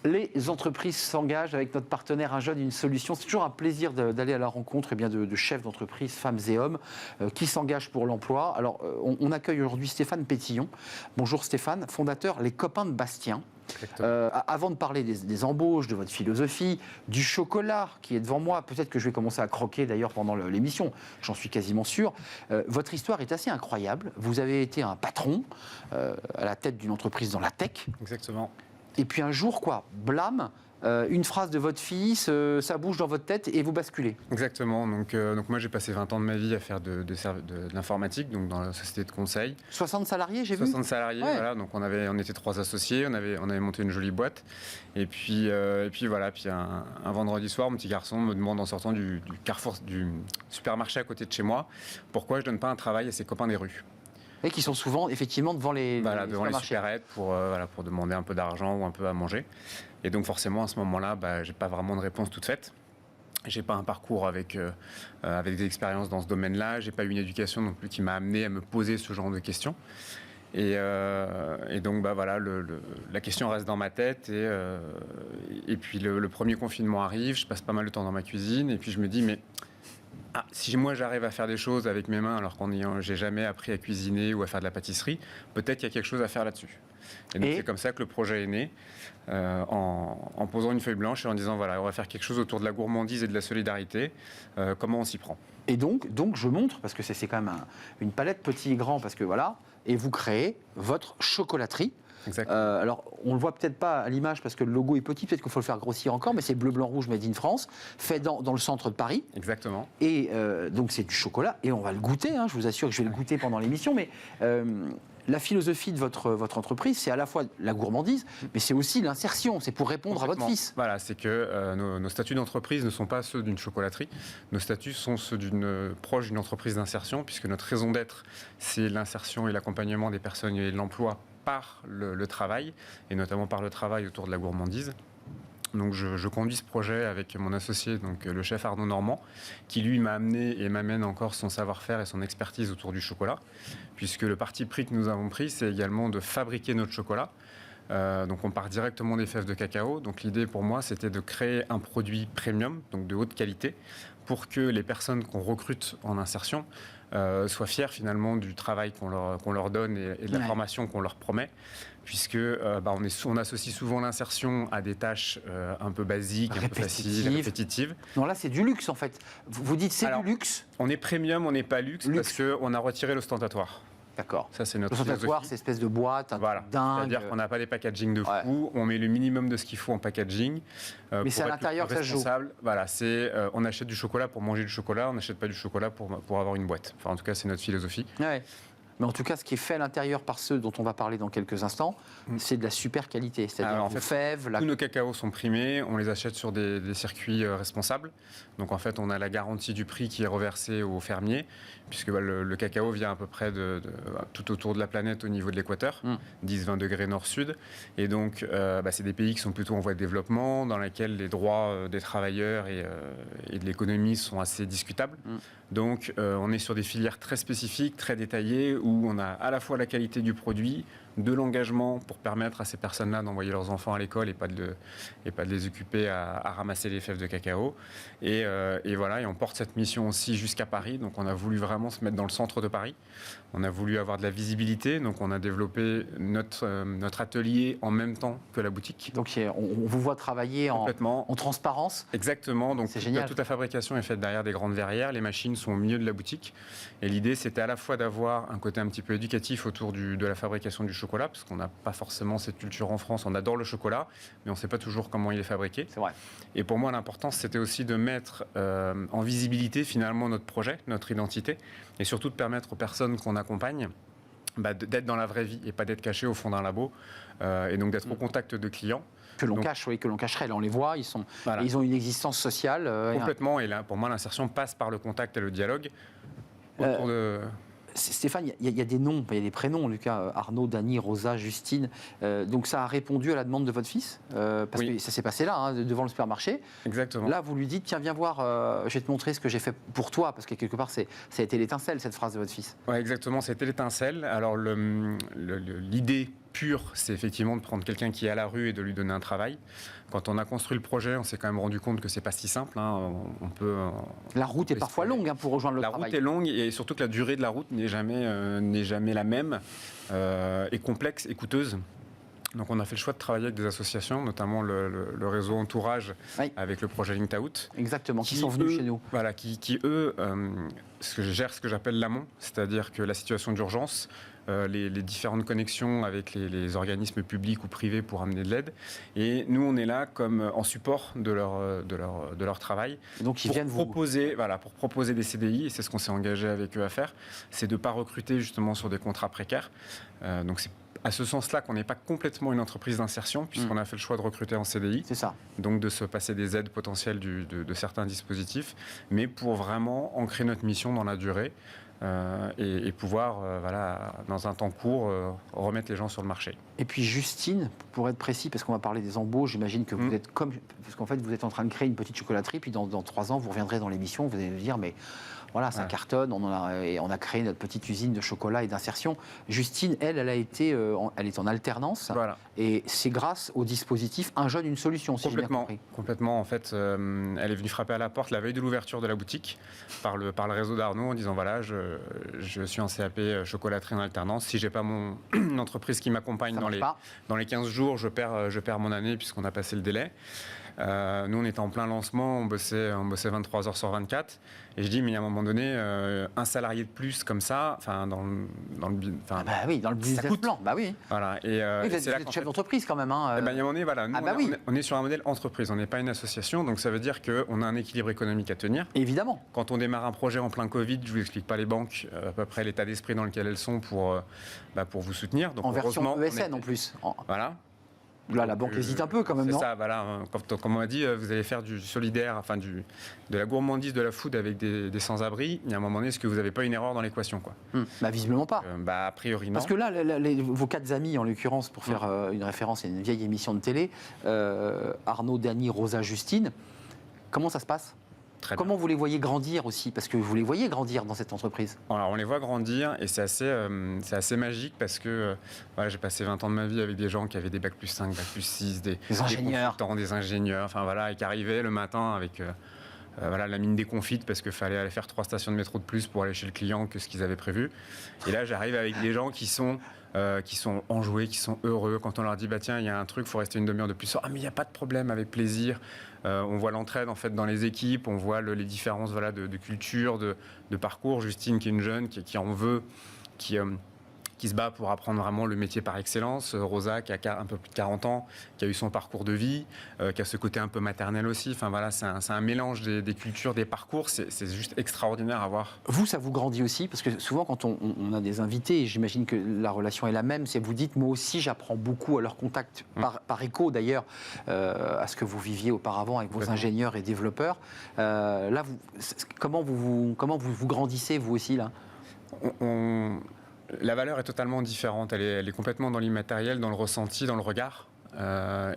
Les entreprises s'engagent avec notre partenaire Un Jeune, une solution. C'est toujours un plaisir d'aller à la rencontre de chefs d'entreprise, femmes et hommes, qui s'engagent pour l'emploi. Alors, on accueille aujourd'hui Stéphane Pétillon. Bonjour Stéphane, fondateur Les Copains de Bastien. Avant de parler des embauches, de votre philosophie, du chocolat qui est devant moi, peut-être que je vais commencer à croquer d'ailleurs pendant l'émission, j'en suis quasiment sûr. Votre histoire est assez incroyable. Vous avez été un patron à la tête d'une entreprise dans la tech. Exactement. Et puis un jour, blâme, une phrase de votre fils, ça bouge dans votre tête et vous basculez. Exactement. Donc moi, j'ai passé 20 ans de ma vie à faire de l'informatique, donc dans la société de conseil. 60 salariés, j'ai vu. 60 salariés, ouais. Voilà. Donc on était 3 associés, on avait monté une jolie boîte. Et puis voilà. Puis un vendredi soir, mon petit garçon me demande en sortant du Carrefour, du supermarché à côté de chez moi, pourquoi je donne pas un travail à ses copains des rues. Et qui sont souvent effectivement devant les supérettes pour demander un peu d'argent ou un peu à manger. Et donc forcément à ce moment-là, j'ai pas vraiment de réponse toute faite. J'ai pas un parcours avec des expériences dans ce domaine-là. J'ai pas eu une éducation non plus qui m'a amené à me poser ce genre de questions. Et donc la question reste dans ma tête. Et puis le premier confinement arrive. Je passe pas mal de temps dans ma cuisine. Et puis je me dis si moi j'arrive à faire des choses avec mes mains alors j'ai jamais appris à cuisiner ou à faire de la pâtisserie, peut-être qu'il y a quelque chose à faire là-dessus. Et donc c'est comme ça que le projet est né, en posant une feuille blanche et en disant on va faire quelque chose autour de la gourmandise et de la solidarité. Comment on s'y prend? Et donc je montre, parce que c'est quand même une palette petit et grand, parce que et vous créez votre chocolaterie. Alors, on ne le voit peut-être pas à l'image parce que le logo est petit, peut-être qu'il faut le faire grossir encore, mais c'est bleu, blanc, rouge, made in France, fait dans le centre de Paris. Exactement. Et donc, c'est du chocolat, et on va le goûter, je vous assure que je vais le goûter pendant l'émission, mais la philosophie de votre entreprise, c'est à la fois la gourmandise, mais c'est aussi l'insertion, c'est pour répondre à votre fils. Voilà, c'est que nos statuts d'entreprise ne sont pas ceux d'une chocolaterie, nos statuts sont ceux proche d'une entreprise d'insertion, puisque notre raison d'être, c'est l'insertion et l'accompagnement des personnes et de l'emploi par le travail, et notamment par le travail autour de la gourmandise. Donc je conduis ce projet avec mon associé, donc le chef Arnaud Normand, qui lui m'a amené et m'amène encore son savoir-faire et son expertise autour du chocolat, puisque le parti pris que nous avons pris, c'est également de fabriquer notre chocolat. Donc on part directement des fèves de cacao. Donc l'idée pour moi, c'était de créer un produit premium, donc de haute qualité, pour que les personnes qu'on recrute en insertion soient fiers finalement du travail qu'on leur donne et de la formation qu'on leur promet, puisque on associe souvent l'insertion à des tâches un peu basiques, un peu faciles, répétitives. Non, là c'est du luxe en fait. Vous dites c'est du luxe. On est premium, on n'est pas luxe. Parce qu'on a retiré l'ostentatoire. D'accord. Ça, c'est notre ostentatoire, c'est espèce de boîte, dingue. C'est-à-dire qu'on n'a pas des packaging de fou, on met le minimum de ce qu'il faut en packaging. Mais c'est à l'intérieur que ça se joue. Voilà, on achète du chocolat pour manger du chocolat, on n'achète pas du chocolat pour avoir une boîte. Enfin, en tout cas, c'est notre philosophie. Ouais. Mais en tout cas, ce qui est fait à l'intérieur par ceux dont on va parler dans quelques instants, c'est de la super qualité. C'est-à-dire en fait, fèves... Tous nos cacaos sont primés, on les achète sur des circuits responsables. Donc en fait, on a la garantie du prix qui est reversée aux fermiers, puisque le cacao vient à peu près tout autour de la planète au niveau de l'équateur, 10-20 degrés nord-sud. Et donc, c'est des pays qui sont plutôt en voie de développement, dans lesquels les droits des travailleurs et de l'économie sont assez discutables. Donc on est sur des filières très spécifiques, très détaillées, où on a à la fois la qualité du produit, de l'engagement pour permettre à ces personnes-là d'envoyer leurs enfants à l'école et pas de les occuper à ramasser les fèves de cacao. Et voilà, et on porte cette mission aussi jusqu'à Paris. Donc on a voulu vraiment se mettre dans le centre de Paris. On a voulu avoir de la visibilité. Donc on a développé notre atelier en même temps que la boutique. Donc on vous voit travailler en transparence. Exactement. Donc c'est génial. Toute la fabrication est faite derrière des grandes verrières. Les machines sont au milieu de la boutique. Et l'idée, c'était à la fois d'avoir un côté un petit peu éducatif autour de la fabrication du chocolat, parce qu'on n'a pas forcément cette culture en France. On adore le chocolat, mais on ne sait pas toujours comment il est fabriqué. C'est vrai. Et pour moi, l'important, c'était aussi de mettre en visibilité finalement notre projet, notre identité, et surtout de permettre aux personnes qu'on accompagne d'être dans la vraie vie et pas d'être cachés au fond d'un labo, et donc d'être au contact de clients. Que l'on cache, oui, que l'on cacherait. Là, on les voit, ils ont une existence sociale. Complètement, et là, pour moi, l'insertion passe par le contact et le dialogue autour de... Stéphane, il y a des noms, il y a des prénoms, Lucas, Arnaud, Dany, Rosa, Justine. Donc ça a répondu à la demande de votre fils, parce que ça s'est passé là, devant le supermarché. Exactement. Là, vous lui dites, tiens, viens voir, je vais te montrer ce que j'ai fait pour toi, parce que quelque part, ça a été l'étincelle, cette phrase de votre fils. Oui, exactement, c'était l'étincelle. Alors l'idée pure, c'est effectivement de prendre quelqu'un qui est à la rue et de lui donner un travail. Quand on a construit le projet, on s'est quand même rendu compte que c'est pas si simple. On peut. La route est parfois longue pour rejoindre le travail. La route est longue et surtout que la durée de la route n'est jamais la même, et complexe et coûteuse. Donc on a fait le choix de travailler avec des associations, notamment le réseau Entourage, avec le projet Linked Out. Exactement, qui sont venus chez nous. Voilà, qui eux, gèrent ce que j'appelle l'amont, c'est-à-dire que la situation d'urgence, les différentes connexions avec les organismes publics ou privés pour amener de l'aide. Et nous, on est là comme en support de leur travail. Et donc ils viennent pour proposer des CDI, et c'est ce qu'on s'est engagé avec eux à faire, c'est de ne pas recruter justement sur des contrats précaires. Donc c'est à ce sens-là qu'on n'est pas complètement une entreprise d'insertion, puisqu'on a fait le choix de recruter en CDI. C'est ça. Donc de se passer des aides potentielles de certains dispositifs, mais pour vraiment ancrer notre mission dans la durée et pouvoir, dans un temps court, remettre les gens sur le marché. Et puis Justine, pour être précis, parce qu'on va parler des embauches, j'imagine que vous êtes parce qu'en fait vous êtes en train de créer une petite chocolaterie, puis dans 3 ans vous reviendrez dans l'émission, vous allez me dire mais voilà, ça cartonne, on a créé notre petite usine de chocolat et d'insertion. Justine, elle est en alternance, et c'est grâce au dispositif Un jeune, une solution, si j'ai bien compris. Complètement, en fait, elle est venue frapper à la porte la veille de l'ouverture de la boutique par le réseau d'Arnaud en disant voilà, je suis en CAP chocolaterie en alternance, si j'ai pas une entreprise qui m'accompagne dans les 15 jours, je perds mon année puisqu'on a passé le délai. Nous, on était en plein lancement, on bossait 23 heures sur 24. Et je dis, mais à un moment donné, un salarié de plus comme ça, dans le business plan, Voilà. Et vous êtes chef d'entreprise quand même. À un moment donné, on est sur un modèle entreprise, on n'est pas une association, donc ça veut dire qu'on a un équilibre économique à tenir. Évidemment. Quand on démarre un projet en plein Covid, je ne vous explique pas les banques, à peu près l'état d'esprit dans lequel elles sont pour vous soutenir. Donc, en version ESN en plus. Voilà. Là, la banque hésite un peu quand même, non ? C'est ça, voilà. Comme on m'a dit, vous allez faire du solidaire, de la gourmandise, de la food avec des sans-abri. Il y a un moment donné, est-ce que vous n'avez pas une erreur dans l'équation, quoi ? Visiblement pas. A priori, non. Parce que là, vos 4 amis, en l'occurrence, pour faire une référence à une vieille émission de télé, Arnaud, Dany, Rosa, Justine, comment ça se passe ? Comment vous les voyez grandir aussi ? Parce que vous les voyez grandir dans cette entreprise. Alors, on les voit grandir et c'est assez magique parce que j'ai passé 20 ans de ma vie avec des gens qui avaient des bac plus 5, bac plus 6, des ingénieurs, des ingénieurs, et qui arrivaient le matin avec la mine déconfite parce qu'il fallait aller faire 3 stations de métro de plus pour aller chez le client que ce qu'ils avaient prévu. Et là, j'arrive avec des gens qui sont enjoués, qui sont heureux. Quand on leur dit tiens, il y a un truc, il faut rester une demi-heure de plus. Mais il n'y a pas de problème, avec plaisir. On voit l'entraide en fait dans les équipes, on voit les différences de culture, de parcours. Justine qui est une jeune, qui en veut, qui se bat pour apprendre vraiment le métier par excellence. Rosa qui a un peu plus de 40 ans, qui a eu son parcours de vie, qui a ce côté un peu maternel aussi. C'est un mélange des cultures, des parcours. C'est juste extraordinaire à voir. Vous, ça vous grandit aussi ? Parce que souvent, quand on a des invités, et j'imagine que la relation est la même, c'est que vous dites, moi aussi, j'apprends beaucoup à leur contact, par écho d'ailleurs, à ce que vous viviez auparavant avec vos ingénieurs et développeurs. Là, comment vous grandissez, vous aussi, là ? La valeur est totalement différente. Elle est complètement dans l'immatériel, dans le ressenti, dans le regard.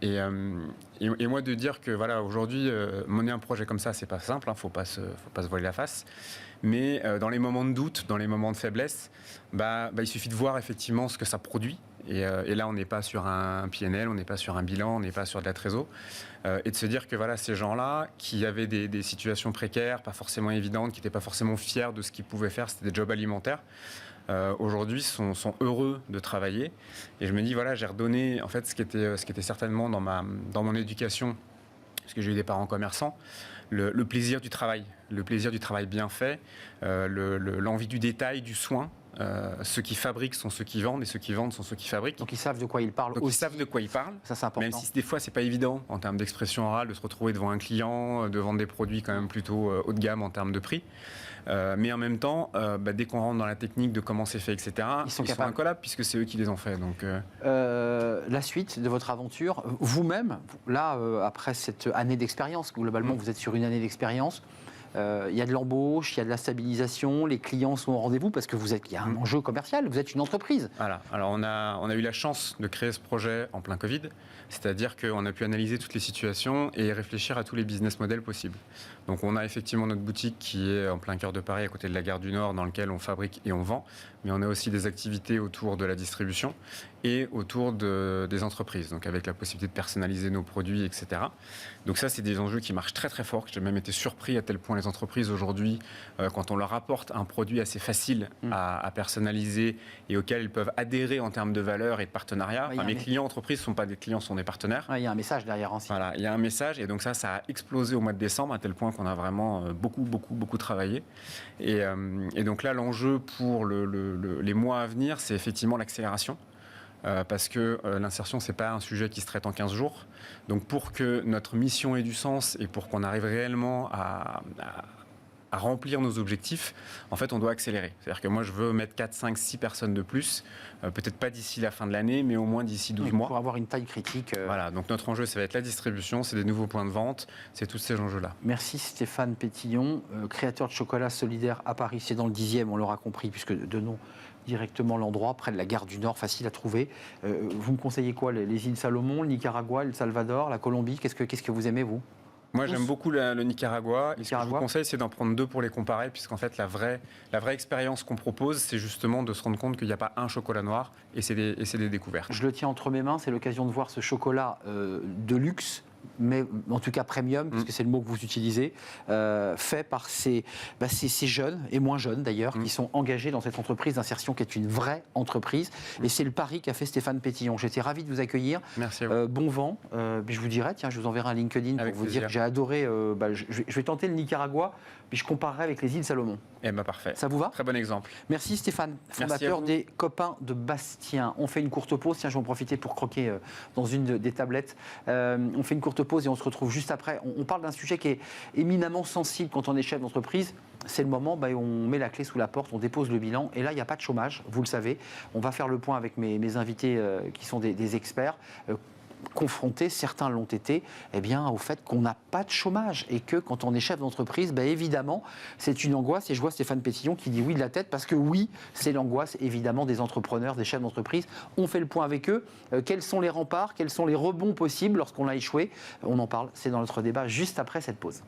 Et moi, de dire que aujourd'hui, mener un projet comme ça, c'est pas simple. Faut pas se voiler la face. Mais dans les moments de doute, dans les moments de faiblesse, il suffit de voir effectivement ce que ça produit. Et là, on n'est pas sur un PNL, on n'est pas sur un bilan, on n'est pas sur de la trésor. Et de se dire que ces gens-là, qui avaient des situations précaires, pas forcément évidentes, qui n'étaient pas forcément fiers de ce qu'ils pouvaient faire, c'était des jobs alimentaires. Aujourd'hui sont heureux de travailler, et je me dis j'ai redonné en fait ce qui était certainement dans mon éducation, parce que j'ai eu des parents commerçants, le plaisir du travail bien fait, l'envie du détail, du soin. Ceux qui fabriquent sont ceux qui vendent, et ceux qui vendent sont ceux qui fabriquent. Donc ils savent de quoi ils parlent. Ils savent de quoi ils parlent. Ça, c'est important. Même si des fois c'est pas évident en termes d'expression orale de se retrouver devant un client, de vendre des produits quand même plutôt haut de gamme en termes de prix. Mais en même temps, dès qu'on rentre dans la technique de comment c'est fait, etc., ils sont incollables puisque c'est eux qui les ont fait. Donc, la suite de votre aventure, vous-même, là, après cette année d'expérience, globalement, vous êtes sur une année d'expérience. Il y a de l'embauche, il y a de la stabilisation, les clients sont au rendez-vous parce que il y a un enjeu commercial, vous êtes une entreprise. Voilà. Alors on a eu la chance de créer ce projet en plein Covid, c'est-à-dire qu'on a pu analyser toutes les situations et réfléchir à tous les business models possibles. Donc on a effectivement notre boutique qui est en plein cœur de Paris, à côté de la gare du Nord, dans laquelle on fabrique et on vend. mais on a aussi des activités autour de la distribution et autour des entreprises, donc avec la possibilité de personnaliser nos produits, etc. Donc ça, c'est des enjeux qui marchent très très fort. J'ai même été surpris à tel point les entreprises aujourd'hui, quand on leur apporte un produit assez facile à personnaliser et auquel ils peuvent adhérer en termes de valeur et de partenariat. Enfin, mes clients entreprises ne sont pas des clients, sont des partenaires. Il y a un message derrière aussi. Voilà, il y a un message et donc ça a explosé au mois de décembre à tel point qu'on a vraiment beaucoup travaillé. Et donc là, l'enjeu pour les mois à venir, c'est effectivement l'accélération. Parce que l'insertion, ce n'est pas un sujet qui se traite en 15 jours. Donc pour que notre mission ait du sens et pour qu'on arrive réellement à remplir nos objectifs, en fait, on doit accélérer. C'est-à-dire que moi, je veux mettre 4, 5, 6 personnes de plus, peut-être pas d'ici la fin de l'année, mais au moins d'ici 12 mois. Pour avoir une taille critique. Voilà, donc notre enjeu, ça va être la distribution, c'est des nouveaux points de vente, c'est tous ces enjeux-là. Merci Stéphane Pétillon, créateur de chocolat solidaire à Paris. C'est dans le 10e, on l'aura compris, puisque de nom directement l'endroit, près de la gare du Nord, facile à trouver. Vous me conseillez quoi, les îles Salomon, le Nicaragua, le Salvador, la Colombie? Qu'est-ce que vous aimez, vous? Moi, j'aime beaucoup le Nicaragua. Et ce que je vous conseille, c'est d'en prendre 2 pour les comparer, puisqu'en fait, la vraie expérience qu'on propose, c'est justement de se rendre compte qu'il n'y a pas un chocolat noir, et c'est des découvertes. Je le tiens entre mes mains, c'est l'occasion de voir ce chocolat de luxe, mais en tout cas premium, puisque c'est le mot que vous utilisez, fait par ces jeunes, et moins jeunes d'ailleurs, qui sont engagés dans cette entreprise d'insertion qui est une vraie entreprise. Et c'est le pari qu'a fait Stéphane Pétillon. J'étais ravi de vous accueillir. Merci à vous. Bon vent. Je vous dirai, tiens, je vous enverrai un LinkedIn Avec pour vous plaisir. dire que j'ai adoré. Je vais tenter le Nicaragua, puis je comparerai avec les îles Salomon. Eh bien, parfait. Ça vous va? Très bon exemple. Merci Stéphane, fondateur des Copains de Bastien. On fait une courte pause. Tiens, je vais en profiter pour croquer dans une des tablettes. On fait une courte pause et on se retrouve juste après. On parle d'un sujet qui est éminemment sensible quand on est chef d'entreprise. C'est le moment où on met la clé sous la porte, on dépose le bilan. Et là, il n'y a pas de chômage, vous le savez. On va faire le point avec mes invités qui sont des experts. Confrontés, certains l'ont été, au fait qu'on n'a pas de chômage et que quand on est chef d'entreprise, évidemment, c'est une angoisse. Et je vois Stéphane Pétillon qui dit oui de la tête parce que oui, c'est l'angoisse évidemment des entrepreneurs, des chefs d'entreprise. On fait le point avec eux. Quels sont les remparts, quels sont les rebonds possibles lorsqu'on a échoué? On en parle, c'est dans notre débat juste après cette pause.